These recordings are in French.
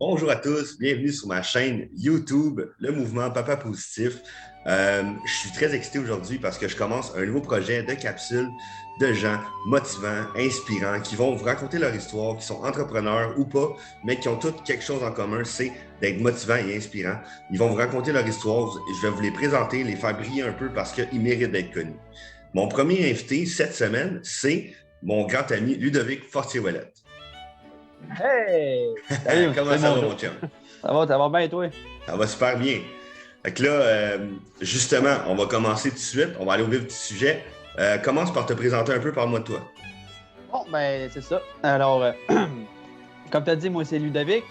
Bonjour à tous, bienvenue sur ma chaîne YouTube, le mouvement Papa Positif. Je suis très excité aujourd'hui parce que je commence un nouveau projet de capsule de gens motivants, inspirants, qui vont vous raconter leur histoire, qui sont entrepreneurs ou pas, mais qui ont tous quelque chose en commun, c'est d'être motivants et inspirants. Ils vont vous raconter leur histoire, je vais vous les présenter, les faire briller un peu parce qu'ils méritent d'être connus. Mon premier invité cette semaine, c'est mon grand ami Ludovic Fortier-Ouellette. Hey! Salut, Comment c'est ça mon va, jour. mon chum? Ça va bien, toi? Ça va super bien. Fait que là, justement, on va commencer tout de suite. On va aller au vif du sujet. Commence par te présenter un peu, parle-moi de toi. Bon, ben, c'est ça. Alors, comme tu as dit, moi, c'est Ludovic.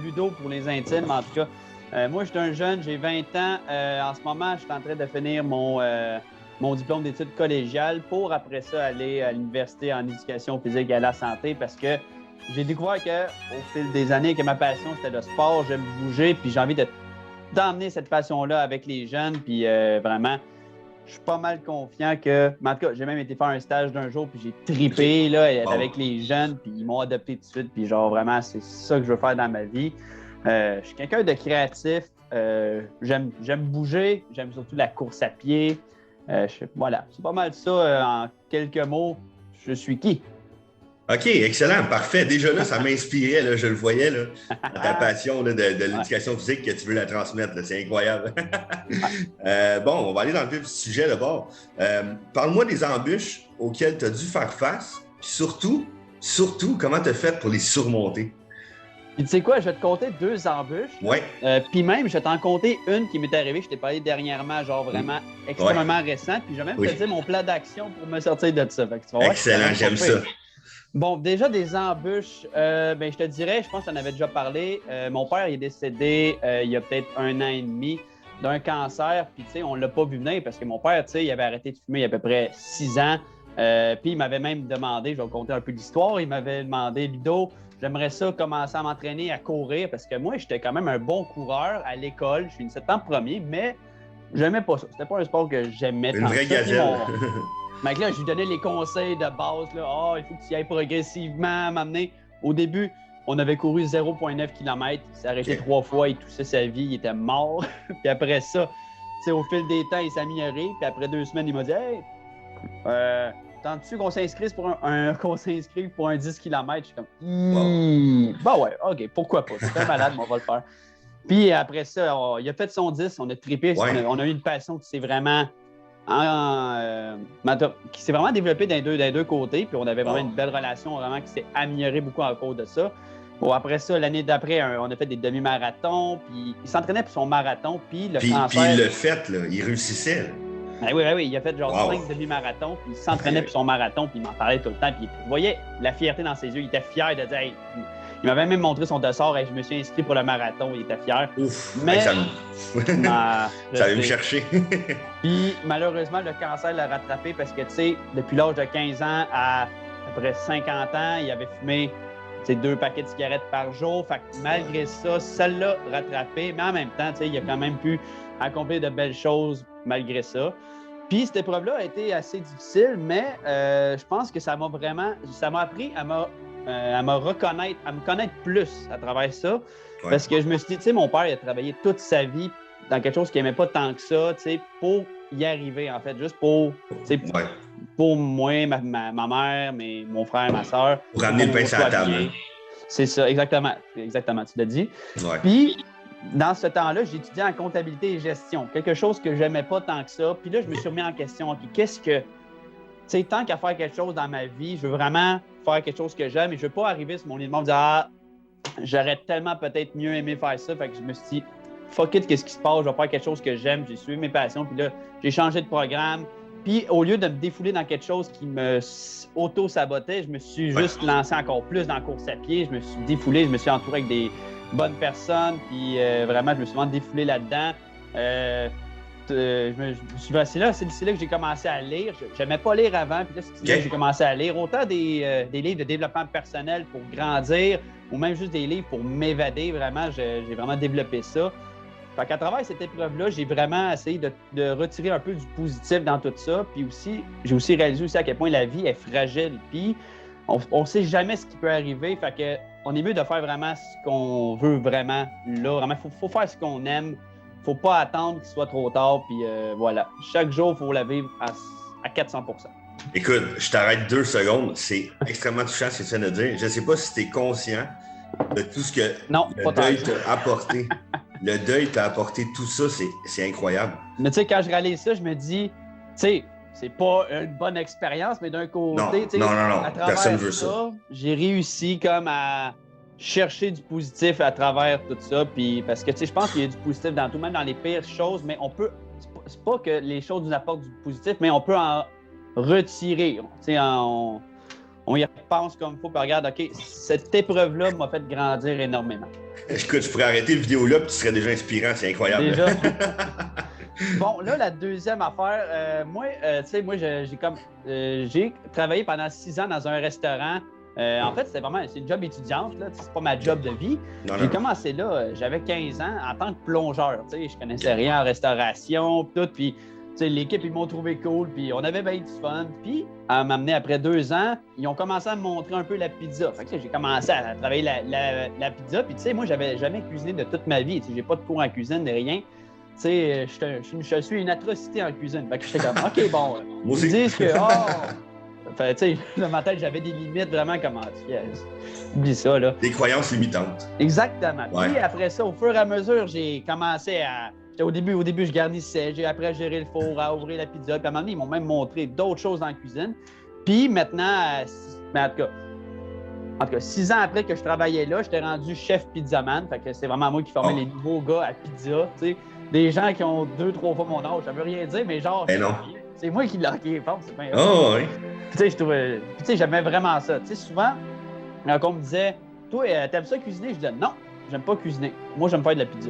Ludo pour les intimes, en tout cas. Moi, je suis un jeune, j'ai 20 ans. En ce moment, je suis en train de finir mon diplôme d'études collégiales pour, après ça, aller à l'université en éducation physique et à la santé parce que j'ai découvert qu'au fil des années, que ma passion, c'était le sport. J'aime bouger, puis j'ai envie d'emmener cette passion-là avec les jeunes. Puis vraiment, je suis pas mal confiant que. Mais en tout cas, j'ai même été faire un stage d'un jour, puis j'ai tripé OK. là, avec Bon. les jeunes, puis ils m'ont adopté tout de suite. Puis genre, vraiment, c'est ça que je veux faire dans ma vie. Je suis quelqu'un de créatif. J'aime bouger. J'aime surtout la course à pied. Voilà, c'est pas mal ça en quelques mots. Je suis qui? OK, excellent, parfait. Déjà là, ça m'inspirait, là, je le voyais, là, dans ta passion là, de Ouais. l'éducation physique que tu veux la transmettre. Là, c'est incroyable. Ouais. Bon, on va aller dans le vif du sujet d'abord. Parle-moi des embûches auxquelles tu as dû faire face, puis surtout, comment tu as fait pour les surmonter? Puis tu sais quoi, je vais te compter deux embûches. Ouais. Puis même, je vais t'en compter une qui m'est arrivée. Je t'ai parlé dernièrement, genre vraiment Ouais. extrêmement récent. Puis je vais même Oui. te dire mon plan d'action pour me sortir de ça. Fait que tu vas voir, c'est quand Excellent, même pas j'aime pire. ça. Bon, déjà des embûches, ben, je te dirais, je pense que j'en avais déjà parlé. Mon père il est décédé il y a peut-être 1 an et demi d'un cancer. Puis tu sais, on ne l'a pas vu venir parce que mon père, tu sais, il avait arrêté de fumer il y a à peu près 6 ans. Puis il m'avait même demandé, je vais vous conter un peu l'histoire, il m'avait demandé, Ludo, j'aimerais ça commencer à m'entraîner à courir parce que moi, j'étais quand même un bon coureur à l'école. Je finissais en premier, mais j'aimais pas ça. C'était pas un sport que j'aimais Une tant que vraie ça. Puis gazelle. mais là, je lui donnais les conseils de base. Là. Oh, il faut que tu y ailles progressivement, m'amener. Au début, on avait couru 0,9 km. Il s'est arrêté OK. 3 fois, il toussait sa vie, il était mort. Puis après ça, au fil des temps, il s'est amélioré. Puis après 2 semaines, il m'a dit Hey, tentes-tu qu'on s'inscrive qu'on s'inscrive pour un 10 km? Je suis Wow. comme bah ouais, OK, pourquoi pas? C'est un malade, mais on va le faire. Puis après ça, il a fait son 10, on a trippé, Ouais. on a eu une passion qui s'est vraiment qui s'est vraiment développé des deux côtés. Puis on avait vraiment une Wow. belle relation, vraiment qui s'est améliorée beaucoup à cause de ça. Bon, après ça, l'année d'après, on a fait des demi-marathons. Puis il s'entraînait pour son marathon. Puis le Puis cancer. il l'a fait, là. Il réussissait. Là. Oui, il a fait genre Wow. 5 demi-marathons. Puis il s'entraînait pour son marathon. Puis il m'en parlait tout le temps. Puis tu voyais la fierté dans ses yeux. Il était fier de dire hey, il m'avait même montré son dossard. Hey, je me suis inscrit pour le marathon. Il était fier. Ouf. Mais Hey, ça je vient me sais. chercher. Puis malheureusement, le cancer l'a rattrapé parce que, tu sais, depuis l'âge de 15 ans à peu près 50 ans, il avait fumé 2 paquets de cigarettes par jour. Fait que malgré ça, ça l'a rattrapé. Mais en même temps, tu sais, il a quand même pu accomplir de belles choses malgré ça. Puis cette épreuve-là a été assez difficile, mais je pense que ça m'a appris à me reconnaître, à me connaître plus à travers ça. Ouais. Parce que je me suis dit, tu sais, mon père, il a travaillé toute sa vie dans quelque chose qu'il n'aimait pas tant que ça, tu sais, pour y arriver, en fait, juste pour, Ouais. pour moi, ma mère, mon frère, ma soeur. Pour ramener le pain sur la soit table. bien. Hein. C'est ça, exactement, tu l'as dit. Ouais. Puis, dans ce temps-là, j'ai étudié en comptabilité et gestion, quelque chose que j'aimais pas tant que ça. Puis là, je me suis remis en question, OK, qu'est-ce que, tu sais, tant qu'à faire quelque chose dans ma vie, je veux vraiment faire quelque chose que j'aime et je veux pas arriver sur mon lit de mort et me dire, ah, j'aurais tellement peut-être mieux aimé faire ça. Fait que je me suis dit, fuck it, qu'est-ce qui se passe? Je vais faire quelque chose que j'aime. J'ai suivi mes passions. Puis là, j'ai changé de programme. Puis au lieu de me défouler dans quelque chose qui me auto-sabotait, je me suis juste lancé encore plus dans la course à pied. Je me suis défoulé. Je me suis entouré avec des bonnes personnes. Puis vraiment, je me suis vraiment défoulé là-dedans. C'est là que j'ai commencé à lire. Je n'aimais pas lire avant. Puis là, c'est là que j'ai commencé à lire autant des livres de développement personnel pour grandir ou même juste des livres pour m'évader. Vraiment, j'ai vraiment développé ça. Fait qu'à travers cette épreuve-là, j'ai vraiment essayé de retirer un peu du positif dans tout ça. Puis aussi, j'ai aussi réalisé aussi à quel point la vie est fragile. Puis on ne sait jamais ce qui peut arriver. Fait que on est mieux de faire vraiment ce qu'on veut vraiment là. Vraiment, faut faire ce qu'on aime. Faut pas attendre qu'il soit trop tard. Puis voilà. Chaque jour, il faut la vivre à 400%. Écoute, je t'arrête 2 secondes. C'est extrêmement touchant ce que tu viens de dire. Je ne sais pas si tu es conscient de tout ce que le deuil t'a apporté. Le deuil t'a apporté tout ça, c'est incroyable. Mais tu sais, quand je réalise ça, je me dis, tu sais, c'est pas une bonne expérience, mais d'un côté, non, à travers personne veut ça. J'ai réussi comme à chercher du positif à travers tout ça. Puis parce que tu sais, je pense qu'il y a du positif dans tout, même dans les pires choses, mais on peut. C'est pas que les choses nous apportent du positif, mais on peut en retirer. Tu sais, on y repense comme il faut, puis regarde, OK, cette épreuve-là m'a fait grandir énormément. Écoute, je pourrais arrêter la vidéo là, puis tu serais déjà inspirant, c'est incroyable. Déjà. Bon, là, la deuxième affaire, moi, tu sais, j'ai travaillé pendant 6 ans dans un restaurant. En fait, c'est une job étudiante, là, c'est pas ma job de vie. J'ai commencé là, j'avais 15 ans en tant que plongeur. Tu sais, je connaissais rien en restauration, tout, puis l'équipe, ils m'ont trouvé cool, puis on avait bien du fun. Puis, à m'amener après 2 ans, ils ont commencé à me montrer un peu la pizza. Fait que j'ai commencé à travailler la pizza. Puis, tu sais, moi, j'avais jamais cuisiné de toute ma vie. Tu sais, j'ai pas de cours en cuisine, ni rien. Tu sais, je suis une atrocité en cuisine. Fait que j'étais comme, OK, bon. Moi aussi. Ils disent que, Fait, tu sais, dans ma tête, j'avais des limites vraiment comment oublie ça, là. Des croyances limitantes. Exactement. Ouais. Puis après ça, au fur et à mesure, j'ai commencé à. Au début, je garnissais, j'ai appris à gérer le four, à ouvrir la pizza. Puis à un moment donné, ils m'ont même montré d'autres choses dans la cuisine. Puis maintenant, mais en tout cas, 6 ans après que je travaillais là, j'étais rendu chef pizzaman. Fait que c'est vraiment moi qui formais les nouveaux gars à pizza. Tu sais, des gens qui ont 2-3 fois mon âge. Ça veut rien dire, mais genre. Non. C'est moi qui l'ai fort, c'est bien. Oh, oui. Puis tu sais, j'aimais vraiment ça. Tu sais, souvent, quand on me disait, toi, t'aimes ça cuisiner? Je disais, non, j'aime pas cuisiner. Moi, j'aime faire de la pizza.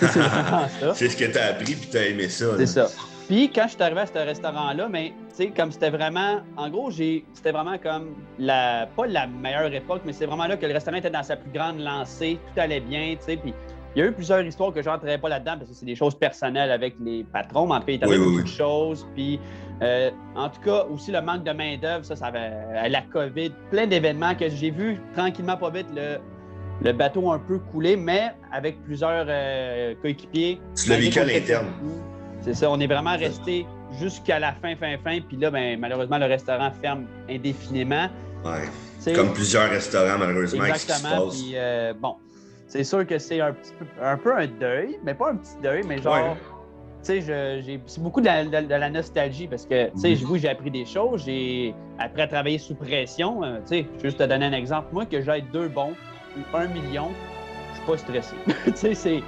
C'est vraiment ça. C'est ce que t'as appris puis t'as aimé ça. C'est ça. Puis quand je suis arrivé à ce restaurant-là, mais tu sais, comme c'était vraiment, en gros, c'était vraiment comme pas la meilleure époque, mais c'est vraiment là que le restaurant était dans sa plus grande lancée, tout allait bien, tu sais, puis il y a eu plusieurs histoires que je rentrerai pas là-dedans parce que c'est des choses personnelles avec les patrons, mais en tout cas, il y avait beaucoup de choses, puis en tout cas, aussi le manque de main-d'œuvre, ça avait la COVID, plein d'événements que j'ai vu tranquillement, pas vite, le bateau un peu coulé, mais avec plusieurs coéquipiers. Tu l'as vécu à l'interne. C'est ça, on est vraiment resté jusqu'à la fin, puis là, ben, malheureusement, le restaurant ferme indéfiniment. Ouais. C'est comme plusieurs restaurants, malheureusement, exactement, puis bon, c'est sûr que c'est un peu un deuil, mais pas un petit deuil, mais genre, tu sais, c'est beaucoup de la nostalgie parce que, tu sais, oui, j'ai appris des choses, j'ai appris à travailler sous pression, tu sais, juste te donner un exemple, moi, que j'aille 2 bons ou 1 million, je suis pas stressé. Tu sais, c'est...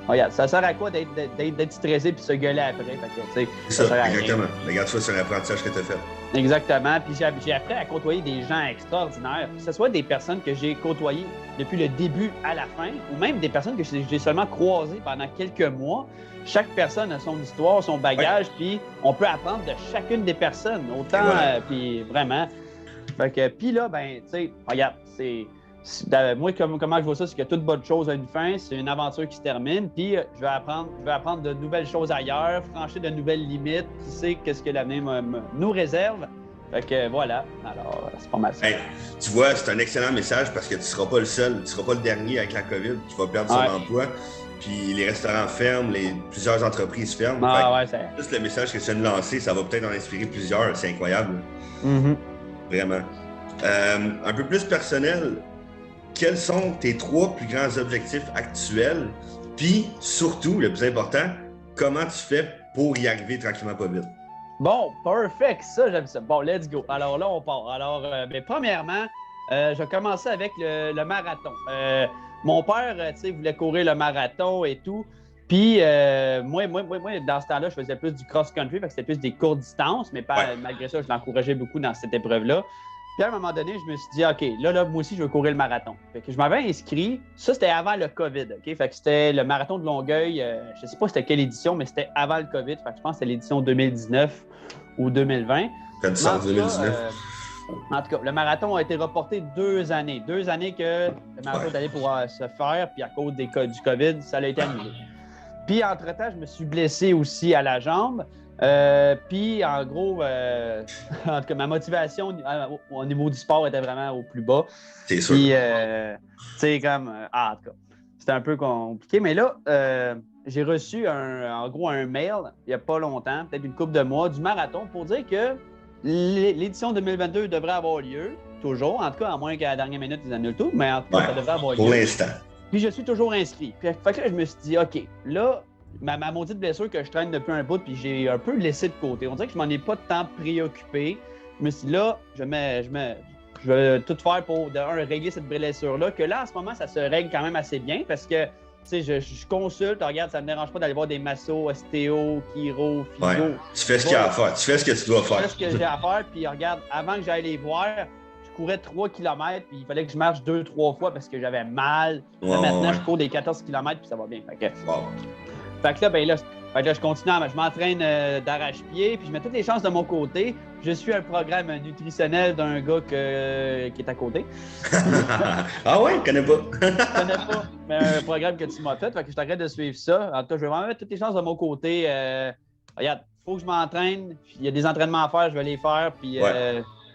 Regarde, ça sert à quoi d'être stressé puis se gueuler après? Fait que, c'est ça, exactement. Regarde-toi sur l'apprentissage que tu as fait. Exactement. Puis j'ai appris à côtoyer des gens extraordinaires. Que ce soit des personnes que j'ai côtoyées depuis le début à la fin ou même des personnes que j'ai seulement croisées pendant quelques mois. Chaque personne a son histoire, son bagage, puis on peut apprendre de chacune des personnes. Autant, puis vraiment. Fait que, puis là, ben, tu sais, regarde, moi, comment je vois ça, c'est que toute bonne chose a une fin, c'est une aventure qui se termine, puis je vais apprendre de nouvelles choses ailleurs, franchir de nouvelles limites, qui sait qu'est-ce que l'avenir nous réserve. Fait que voilà, alors c'est pas mal ça. Hey, tu vois, c'est un excellent message parce que tu seras pas le seul, tu seras pas le dernier avec la COVID, tu vas perdre son emploi, puis les restaurants ferment, plusieurs entreprises ferment. Juste le message que tu viens de lancer, ça va peut-être en inspirer plusieurs, c'est incroyable. Mm-hmm. Vraiment. Un peu plus personnel, quels sont tes 3 plus grands objectifs actuels? Puis, surtout, le plus important, comment tu fais pour y arriver tranquillement pas vite? Bon, perfect, ça, j'aime ça. Bon, let's go. Alors là, on part. Alors, premièrement, je vais commencer avec le marathon. Mon père, tu sais, voulait courir le marathon et tout. Puis, moi, dans ce temps-là, je faisais plus du cross-country, fait que c'était plus des courtes distances, mais malgré ça, je l'encourageais beaucoup dans cette épreuve-là. Puis à un moment donné, je me suis dit, OK, là, moi aussi, je veux courir le marathon. Fait que je m'avais inscrit. Ça, c'était avant le COVID, OK? Fait que c'était le marathon de Longueuil. Je sais pas c'était quelle édition, mais c'était avant le COVID. Fait que je pense que c'était l'édition 2019 ou 2020. Quand tu sors 2019. En tout cas, le marathon a été reporté 2 années. 2 années que le marathon allait pouvoir se faire, puis à cause du COVID, ça a été annulé. Puis, entre-temps, je me suis blessé aussi à la jambe. Puis, en gros, en tout cas, ma motivation au niveau du sport était vraiment au plus bas. C'est sûr. Puis, tu sais, en tout cas, c'était un peu compliqué. Mais là, j'ai reçu en gros un mail il n'y a pas longtemps, peut-être une couple de mois, du marathon pour dire que l'édition 2022 devrait avoir lieu, toujours. En tout cas, à moins qu'à la dernière minute, ils annulent tout. Mais en tout cas, ça devrait avoir lieu. Pour l'instant. Puis, je suis toujours inscrit. Puis, fait que là, je me suis dit, OK, là, ma maudite blessure que je traîne depuis un bout, puis j'ai un peu laissé de côté. On dirait que je m'en ai pas tant préoccupé. Je me suis dit, là, je vais tout faire pour, régler cette blessure-là, que là, en ce moment, ça se règle quand même assez bien parce que, tu sais, je consulte, regarde, ça ne me dérange pas d'aller voir des massos, ostéo, chiro, physio. Ouais. Tu fais ce qu'il y a à faire. Tu fais ce que tu dois faire. Je fais ce que j'ai à faire, puis regarde, avant que j'aille les voir, je courais 3 km, puis il fallait que je marche 2-3 fois parce que j'avais mal. Là, maintenant, je cours des 14 km, puis ça va bien. Fait que là, ben là, je continue, je m'entraîne d'arrache-pied, puis je mets toutes les chances de mon côté. Je suis un programme nutritionnel d'un gars qui est à côté. Ah ouais, je connais pas. Je connais pas, mais un programme que tu m'as fait que je t'arrête de suivre ça. En tout cas, je vais vraiment mettre toutes les chances de mon côté. Regarde, il faut que je m'entraîne. Il y a des entraînements à faire, je vais les faire, puis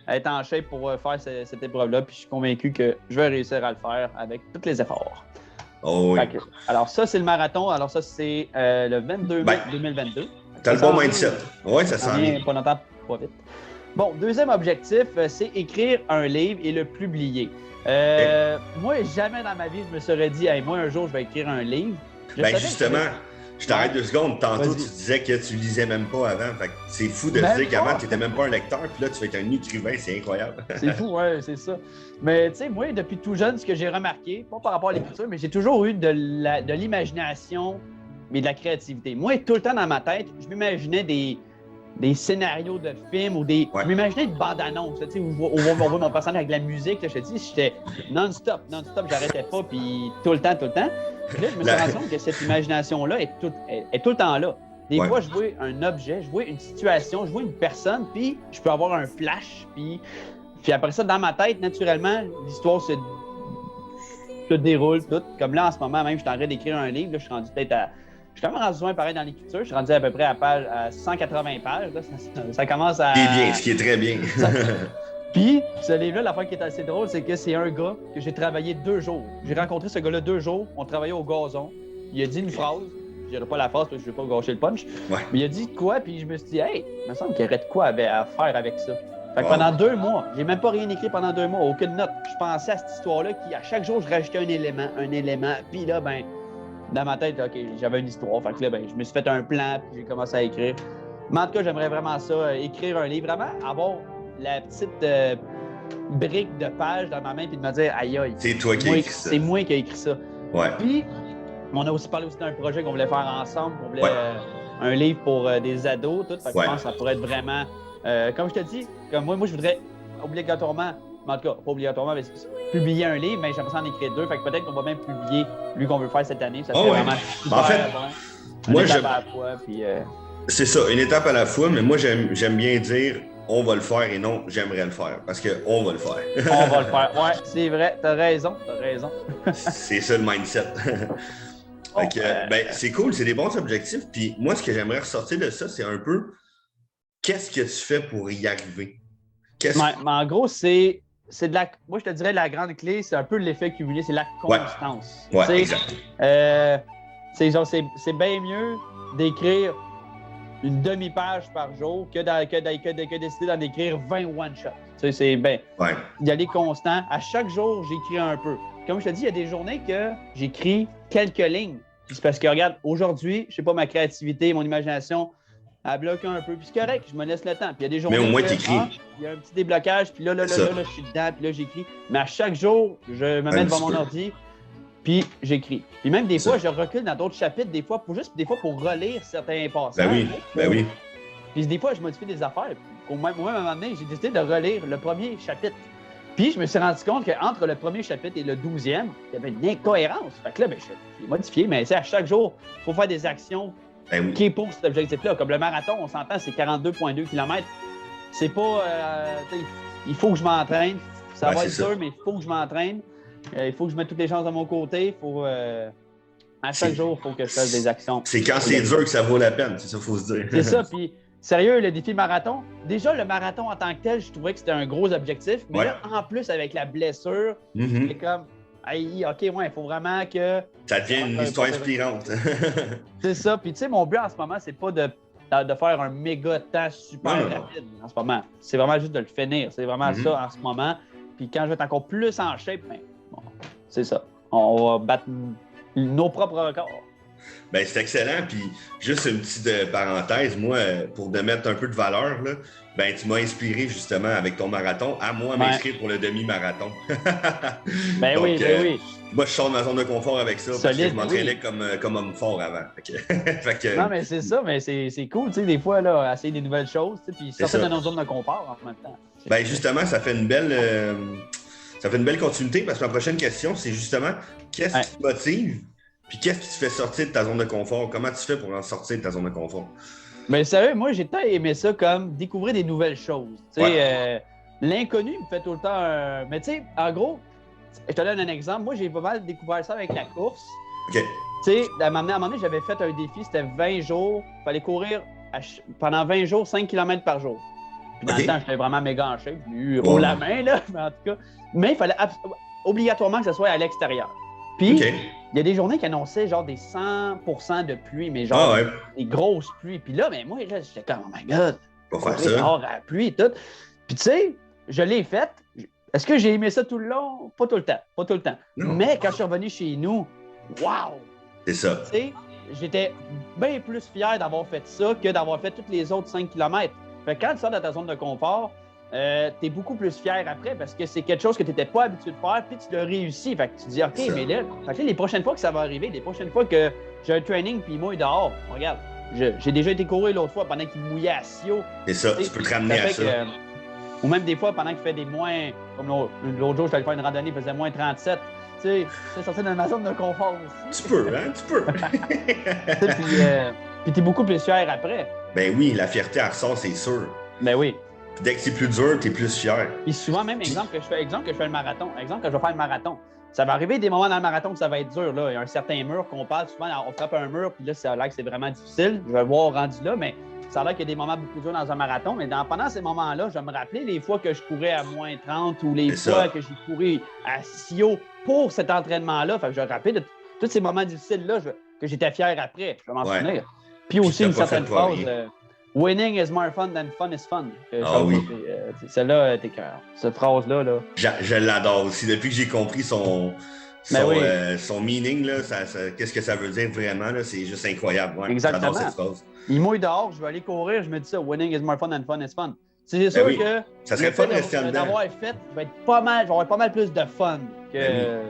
être en shape pour faire cette épreuve-là. Puis je suis convaincu que je vais réussir à le faire avec tous les efforts. Oh oui. Alors ça, c'est le marathon. Alors ça, c'est le 22 mai 2022. T'as le bon mindset. Oui, ça sent bien. Pas longtemps, pas vite. Bon, deuxième objectif, c'est écrire un livre et le publier. Moi, jamais dans ma vie, je me serais dit, hey, moi, un jour, je vais écrire un livre. Justement, je t'arrête 2 secondes. Tantôt, tu disais que tu lisais même pas avant. Fait que c'est fou de se dire qu'avant, tu n'étais même pas un lecteur. Puis là, tu vas être un écrivain. C'est incroyable. C'est fou, ouais, c'est ça. Mais tu sais, moi, depuis tout jeune, ce que j'ai remarqué, pas par rapport à l'écriture, mais j'ai toujours eu de l'imagination, mais de la créativité. Moi, tout le temps dans ma tête, je m'imaginais des scénarios de films ou des. Je m'imaginais une bande-annonce, tu sais, où on voit mon personnage avec de la musique. Là, je te dis, j'étais non-stop, j'arrêtais pas, puis tout le temps. Puis là, je me suis rendu compte que cette imagination-là est tout le temps là. Des fois, je vois un objet, je vois une situation, je vois une personne, puis je peux avoir un flash, puis après ça, dans ma tête, naturellement, l'histoire se déroule toute. Comme là, en ce moment, même, je suis en train d'écrire un livre, là, je suis rendu peut-être à. Je suis quand même rendu loin pareil dans l'écriture. Je suis rendu à peu près à 180 pages. Là. Ça commence à. Ce qui est bien, ce qui est très bien. Puis, ce livre-là, l'affaire qui est assez drôle, c'est que c'est un gars que j'ai travaillé 2 jours. J'ai rencontré ce gars-là 2 jours. On travaillait au gazon. Il a dit une phrase. Je dirais pas la phrase parce que je ne vais pas gâcher le punch. Ouais. Mais il a dit quoi, puis je me suis dit, hey, il me semble qu'il y aurait de quoi à faire avec ça. Fait que pendant 2 mois, j'ai même pas rien écrit pendant 2 mois, aucune note. Je pensais à cette histoire-là, à chaque jour, je rajoutais un élément. Puis là, ben. Dans ma tête, OK, j'avais une histoire. Fait que là, ben, je me suis fait un plan, puis j'ai commencé à écrire. Mais en tout cas, j'aimerais vraiment ça, écrire un livre, vraiment avoir la petite brique de page dans ma main, puis de me dire, aïe, aïe. C'est toi qui as écrit ça. C'est moi qui ai écrit ça. Ouais. Puis, on a aussi parlé d'un projet qu'on voulait faire ensemble. On voulait un livre pour des ados, tout. Fait que je pense que ça pourrait être vraiment. Comme je te dis, comme moi, je voudrais obligatoirement. Mais en tout cas, pas obligatoirement, mais publier un livre, mais j'aimerais ça en écrire 2. Fait que peut-être qu'on va même publier lui qu'on veut faire cette année. Ça serait vraiment super en fait, bon. Moi, une étape à la fois, puis, c'est ça, une étape à la fois, mais moi, j'aime bien dire on va le faire et non j'aimerais le faire, parce qu'on va le faire. On va le faire. Ouais, c'est vrai, t'as raison. C'est ça le mindset. C'est cool, c'est des bons objectifs. Puis moi, ce que j'aimerais ressortir de ça, c'est un peu qu'est-ce que tu fais pour y arriver? Mais en gros, c'est de la. Moi, je te dirais la grande clé, c'est un peu l'effet cumulé, c'est la constance. Ouais, exact. C'est bien mieux d'écrire une demi-page par jour que décider d'en écrire 20 one-shots. C'est bien. D'y aller constant. À chaque jour, j'écris un peu. Comme je te dis, il y a des journées que j'écris quelques lignes. Puis c'est parce que, regarde, aujourd'hui, je sais pas, ma créativité, mon imagination, elle bloque un peu. Puis c'est correct, je me laisse le temps. Puis il y a des journées mais au moins, tu écris. Il y a un petit déblocage, puis là, je suis dedans, puis là, j'écris. Mais à chaque jour, je me mets devant mon ordi, puis j'écris. Puis même des fois, je recule dans d'autres chapitres, des fois pour relire certains passages. Ben oui. Puis des fois, je modifie des affaires. Moi, à un moment donné, j'ai décidé de relire le premier chapitre. Puis je me suis rendu compte qu'entre le premier chapitre et le 12e, il y avait une incohérence. Fait que là, je l'ai modifié, mais à chaque jour, il faut faire des actions qui est pour cet objectif-là. Comme le marathon, on s'entend, c'est 42,2 km. C'est pas... il faut que je m'entraîne. Ça va être dur, mais il faut que je m'entraîne. Il faut que je mette toutes les chances de mon côté. À chaque jour, il faut que je fasse des actions. C'est quand c'est dur que ça vaut la peine, c'est ça qu'il faut se dire. C'est ça, puis sérieux, le défi marathon, déjà, le marathon en tant que tel, je trouvais que c'était un gros objectif. Mais là, en plus, avec la blessure, c'est comme, hey, OK, ouais, il faut vraiment que... Ça devient une histoire inspirante. C'est ça. Puis, tu sais, mon but en ce moment, c'est pas de faire un méga temps super rapide en ce moment. C'est vraiment juste de le finir. C'est vraiment ça en ce moment. Puis, quand je vais être encore plus en shape, ben, bon, c'est ça. On va battre nos propres records. Ben, c'est excellent. Puis, juste une petite parenthèse, moi, pour te mettre un peu de valeur, là, ben, tu m'as inspiré justement avec ton marathon à moi m'inscrire pour le demi-marathon. Ben donc, oui. Moi, je sors de ma zone de confort avec ça parce que je m'entraînais comme homme fort avant. Fait que... Non, mais c'est ça, mais c'est cool, tu sais, des fois, là, essayer des nouvelles choses, puis sortir de notre zone de confort en même temps. Ben, justement, ça fait une belle continuité parce que ma prochaine question, c'est justement qu'est-ce qui te motive? Puis qu'est-ce qui te fait sortir de ta zone de confort? Comment tu fais pour en sortir de ta zone de confort? Mais sérieux, moi, j'ai tant aimé ça comme découvrir des nouvelles choses. L'inconnu me fait tout le temps Mais tu sais, en gros, je te donne un exemple. Moi, j'ai pas mal découvert ça avec la course. OK. Tu sais, à un moment donné, j'avais fait un défi, c'était 20 jours. Il fallait courir pendant 20 jours, 5 km par jour. Puis dans le temps, j'étais vraiment méga en shape, haut la main, là, mais en tout cas. Mais il fallait obligatoirement que ce soit à l'extérieur. Puis, il y a des journées qui annonçaient genre des 100% de pluie, mais genre des grosses pluies. Puis là, moi, j'étais comme, oh my God, on va faire ça. Dehors à la pluie et tout. Puis tu sais, je l'ai faite. Est-ce que j'ai aimé ça tout le long? Pas tout le temps. Non. Mais quand je suis revenu chez nous, wow! C'est ça. Tu sais, j'étais bien plus fier d'avoir fait ça que d'avoir fait tous les autres 5 km. Fait que quand tu sors de ta zone de confort, tu es beaucoup plus fier après parce que c'est quelque chose que tu n'étais pas habitué de faire, puis tu l'as réussi. Fait que tu te dis, OK, mais là, les prochaines fois que ça va arriver, les prochaines fois que j'ai un training puis il mouille dehors, regarde, j'ai déjà été courir l'autre fois pendant qu'il mouillait à Sio. C'est ça, tu peux te ramener à ça. Ou même des fois, pendant qu'il fait des moins, comme l'autre jour, je suis allé faire une randonnée, il faisait moins 37. Tu sais, je suis sorti de ma zone de confort aussi. Tu peux, hein? Tu peux. Puis t'es beaucoup plus fier après. Ben oui, la fierté, elle ressort, c'est sûr. Ben oui. Puis dès que c'est plus dur, t'es plus fier. Puis souvent, même exemple que je fais le marathon. Exemple que je vais faire le marathon. Ça va arriver des moments dans le marathon que ça va être dur. Là. Il y a un certain mur qu'on parle souvent, on frappe un mur, puis là, ça a l'air que c'est vraiment difficile. Je vais le voir rendu là, mais ça a l'air qu'il y a des moments beaucoup durs dans un marathon. Mais pendant ces moments-là, je vais me rappeler les fois que je courais à moins 30 ou les fois que j'ai couru à Sio pour cet entraînement-là. Fait que je vais rappeler de tous ces moments difficiles-là que j'étais fier après. Je vais m'en souvenir. Puis aussi une certaine phrase. Winning is more fun than fun is fun. Oui. Celle-là, t'es cœur. Cette phrase-là. Là. Je l'adore aussi. Depuis que j'ai compris son meaning, là, qu'est-ce que ça veut dire vraiment, là, c'est juste incroyable. Ouais, exactement. J'adore cette phrase. Il mouille dehors, je vais aller courir, je me dis ça. Winning is more fun than fun is fun. C'est sûr que ça serait fun de rester dedans. D'avoir fait, je vais avoir pas mal plus de fun que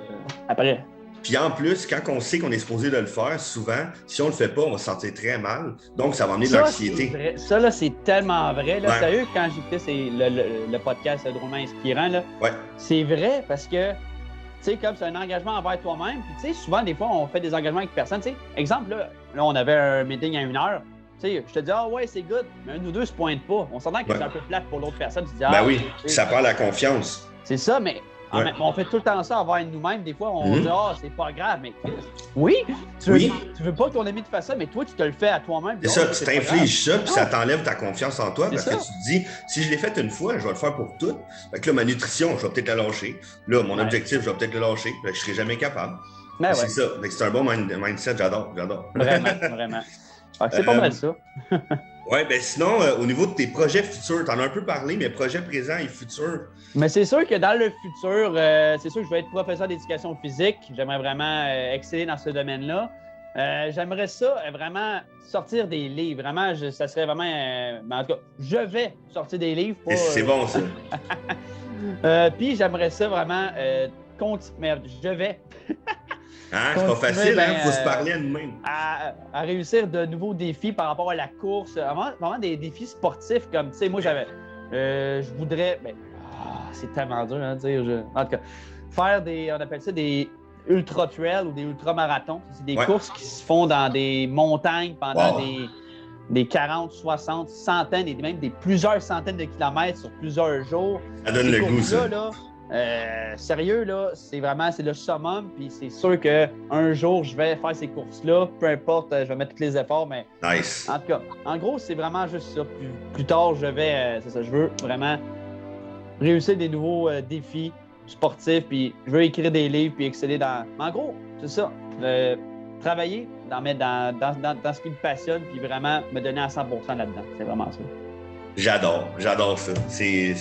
après. Puis en plus, quand on sait qu'on est supposé de le faire, souvent, si on le fait pas, on va se sentir très mal. Donc, ça va amener de l'anxiété. Ça, là, c'est tellement vrai. Là, sérieux, quand j'écoutais le podcast Drôlement Inspirant, là, c'est vrai parce que, tu sais, comme c'est un engagement envers toi-même. Puis, tu sais, souvent, des fois, on fait des engagements avec personne. Tu sais, exemple, là, on avait un meeting à 1 heure. Tu sais, je te dis, ouais, c'est good, mais un ou deux se pointent pas. On s'entend que c'est un peu plate pour l'autre personne. Tu dis, oui, ça perd la confiance. C'est ça, mais on fait tout le temps ça envers nous-mêmes. Des fois, on dit, c'est pas grave, mais oui, tu veux pas que ton ami te fasse ça, mais toi, tu te le fais à toi-même. C'est ça, tu t'infliges ça, puis ça t'enlève ta confiance en toi parce que tu te dis, si je l'ai fait une fois, je vais le faire pour tout. Fait que là, ma nutrition, je vais peut-être la lâcher. Là, mon objectif, je vais peut-être le lâcher. Fait que je serai jamais capable. C'est ça. C'est un bon mindset, j'adore. Vraiment. C'est pas mal ça. Oui, bien sinon, au niveau de tes projets futurs, tu en as un peu parlé, mais projets présents et futurs. Mais c'est sûr que dans le futur, c'est sûr que je vais être professeur d'éducation physique. J'aimerais vraiment exceller dans ce domaine-là. J'aimerais ça vraiment sortir des livres. Vraiment, ça serait vraiment... en tout cas, je vais sortir des livres. C'est bon, ça. Puis j'aimerais ça vraiment... mais je vais... C'est pas facile, il faut se parler à nous-mêmes. À réussir de nouveaux défis par rapport à la course. Vraiment des défis sportifs comme, tu sais, moi, je voudrais... c'est tellement dur, hein, dire. En tout cas, faire on appelle ça des ultra-trails ou des ultra-marathons. C'est des courses qui se font dans des montagnes pendant des 40, 60, centaines et même des plusieurs centaines de kilomètres sur plusieurs jours. Ça donne le goût, ça. Sérieux, là, c'est le summum, puis c'est sûr qu'un jour, je vais faire ces courses-là, peu importe, je vais mettre tous les efforts, mais Nice. en tout cas, en gros, c'est vraiment juste ça. Plus tard, c'est ça, je veux vraiment réussir des nouveaux défis sportifs, puis je veux écrire des livres, puis exceller dans... En gros, c'est ça, travailler dans ce qui me passionne, puis vraiment me donner à 100% là-dedans, c'est vraiment ça. J'adore ça. C'est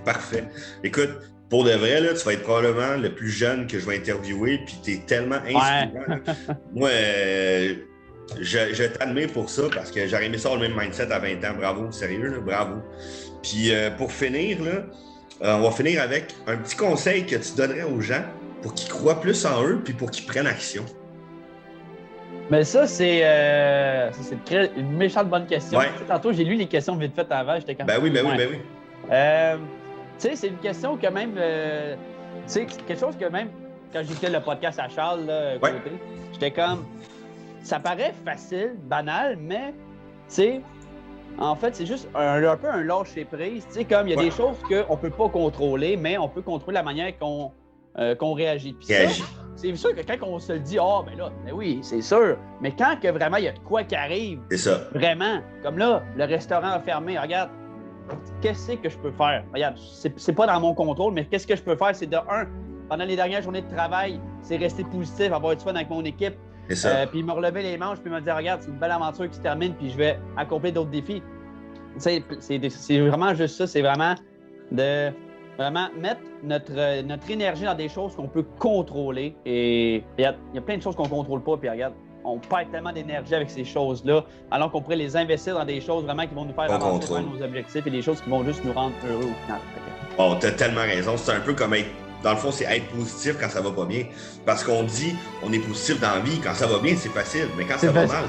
parfait. Écoute, pour de vrai, là, tu vas être probablement le plus jeune que je vais interviewer, puis tu es tellement inspirant. Ouais. Moi, je t'admire pour ça parce que j'aurais aimé ça avoir le même mindset à 20 ans. Bravo, sérieux, là, bravo. Puis pour finir, là, on va finir avec un petit conseil que tu donnerais aux gens pour qu'ils croient plus en eux puis pour qu'ils prennent action. Mais ça, c'est une méchante bonne question. Ouais. Tantôt, j'ai lu les questions vite faites avant. J'étais comme... Ben oui. Tu sais, c'est une question que même... tu sais, c'est quelque chose que même quand j'écoutais le podcast à Charles, là, Ouais. côté, j'étais comme... Ça paraît facile, banal, mais, tu sais, en fait, c'est juste un peu un lâcher-prise. Tu sais, comme il y a des choses qu'on peut pas contrôler, mais on peut contrôler la manière qu'on réagit. Puis ça, c'est sûr que quand on se le dit, ben là, ben oui, c'est sûr. Mais quand que vraiment il y a de quoi qui arrive, c'est ça. Vraiment, comme là, le restaurant a fermé, regarde, qu'est-ce que je peux faire? Regarde, c'est pas dans mon contrôle, mais qu'est-ce que je peux faire? C'est pendant les dernières journées de travail, c'est rester positif, avoir du fun avec mon équipe. C'est ça. Puis me relever les manches, puis me dire, regarde, c'est une belle aventure qui se termine, puis je vais accomplir d'autres défis. C'est vraiment juste ça, c'est vraiment de vraiment mettre notre énergie dans des choses qu'on peut contrôler. Et il y a plein de choses qu'on ne contrôle pas, puis regarde, on perd tellement d'énergie avec ces choses-là, alors qu'on pourrait les investir dans des choses vraiment qui vont nous faire avancer vers nos objectifs et des choses qui vont juste nous rendre heureux au final. Oh, t'as tellement raison. C'est un peu comme être... Dans le fond, c'est être positif quand ça va pas bien. Parce qu'on dit, on est positif dans la vie. Quand ça va bien, c'est facile. Mais quand ça va mal,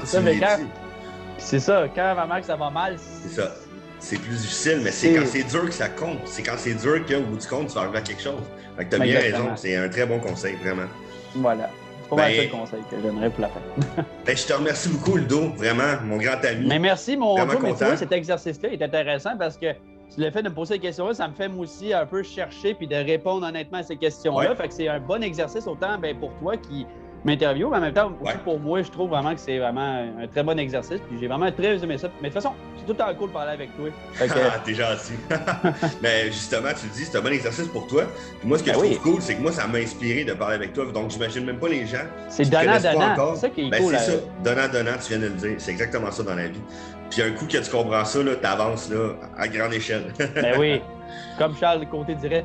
c'est ça. Quand vraiment que ça va mal, c'est ça. C'est plus difficile, mais c'est quand c'est dur que ça compte. C'est quand c'est dur qu'au bout du compte, tu vas arriver à quelque chose. Fait que t'as bien raison. C'est un très bon conseil, vraiment. Voilà. C'est pas mal le conseil que j'aimerais pour la fin. Je te remercie beaucoup, Ludo. Vraiment, mon grand ami. Mais merci, mon Joe. Mais tu vois, cet exercice-là est intéressant parce que le fait de me poser ces questions-là, ça me fait moi aussi un peu chercher puis de répondre honnêtement à ces questions-là. Fait que c'est un bon exercice autant pour toi qui m'interviewe, mais en même temps, aussi pour moi, je trouve vraiment que c'est vraiment un très bon exercice. Puis j'ai vraiment très aimé ça. Mais de toute façon, c'est tout le temps cool de parler avec toi. T'es gentil. Mais justement, tu le dis, c'est un bon exercice pour toi. Puis moi, ce que je trouve cool, c'est que moi, ça m'a inspiré de parler avec toi. Donc, j'imagine même pas les gens. C'est donnant-donnant. C'est ça qui est cool. C'est ça. Donnant-donnant, tu viens de le dire. C'est exactement ça dans la vie. Puis un coup que tu comprends ça, t'avances à grande échelle. Ben oui. Comme Charles Côté dirait,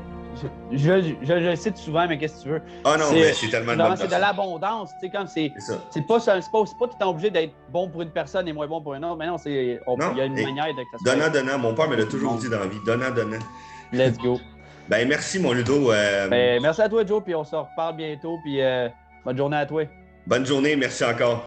je le cite souvent, mais qu'est-ce que tu veux? Ah non, mais c'est tellement de bonne C'est de l'abondance. Tu sais, comme c'est pas tout le temps obligé d'être bon pour une personne et moins bon pour une autre. Mais non, il y a une manière de que ça se donnant. Mon père me l'a toujours dit dans la vie. Donnant. Let's go. Ben merci, mon Ludo. Merci à toi, Joe, puis on se reparle bientôt. Puis bonne journée à toi. Bonne journée, merci encore.